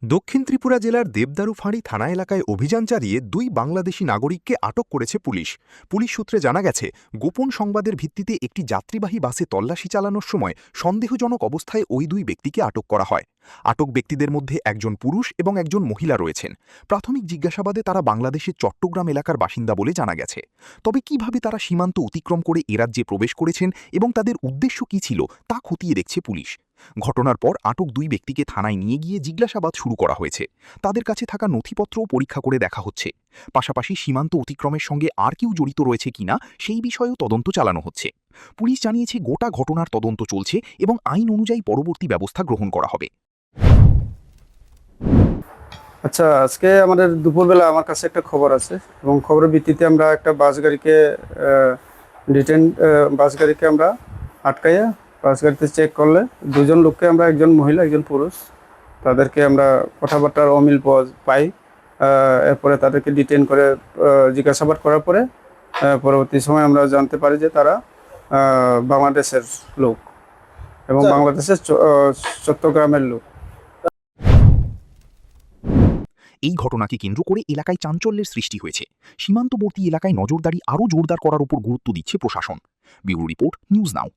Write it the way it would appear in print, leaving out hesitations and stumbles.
দক্ষিণ ত্রিপুরা জেলার দেবদারু ফাঁড়ি থানা এলাকায় অভিযান চালিয়ে দুই বাংলাদেশি নাগরিককে আটক করেছে পুলিশ। পুলিশ সূত্রে জানা গেছে, গোপন সংবাদের ভিত্তিতে একটি যাত্রীবাহী বাসে তল্লাশি চালানোর সময় সন্দেহজনক অবস্থায় ওই দুই ব্যক্তিকে আটক করা হয়। আটক ব্যক্তিদের মধ্যে একজন পুরুষ এবং একজন মহিলা রয়েছেন। প্রাথমিক জিজ্ঞাসাবাদে তারা বাংলাদেশের চট্টগ্রাম এলাকার বাসিন্দা বলে জানা গেছে। তবে কিভাবে তারা সীমান্ত অতিক্রম করে এ রাজ্যে প্রবেশ করেছেন এবং তাদের উদ্দেশ্য কী ছিল তা খতিয়ে দেখছে পুলিশ। ঘটনার পর আটক দুই ব্যক্তিকে থানায় নিয়ে গিয়ে জিজ্ঞাসাবাদ শুরু করা হয়েছে। তাদের কাছে থাকা নথিপত্রও পরীক্ষা করে দেখা হচ্ছে। পাশাপাশি সীমান্ত অতিক্রমের সঙ্গে আর কেউ জড়িত রয়েছে কিনা সেই বিষয়েও তদন্ত চালানো হচ্ছে। পুলিশ জানিয়েছে, গোটা ঘটনার তদন্ত চলছে এবং আইন অনুযায়ী পরবর্তী ব্যবস্থা গ্রহণ করা হবে। আচ্ছা, আজকে আমাদের দুপুরবেলা আমার কাছে একটা খবর আছে এবং খবরের ভিত্তিতে আমরা একটা বাস গাড়িকে আমরা আটকাইয়া বাস গাড়িতে চেক করলে দুজন লোককে আমরা, একজন মহিলা একজন পুরুষ, তাদেরকে আমরা কথাবার্তার অমিল পাই। এরপরে তাদেরকে ডিটেন করে জিজ্ঞাসাবাদ করার পরে পরবর্তী সময় আমরা জানতে পারি যে তারা বাংলাদেশের লোক এবং বাংলাদেশের চট্টগ্রামের লোক। এই ঘটনাকে কেন্দ্র করে এলাকায় চাঞ্চল্যের সৃষ্টি হয়েছে। সীমান্তবর্তী এলাকায় নজরদারি আরও জোরদার করার উপর গুরুত্ব দিচ্ছে প্রশাসন। Bureau report, news now.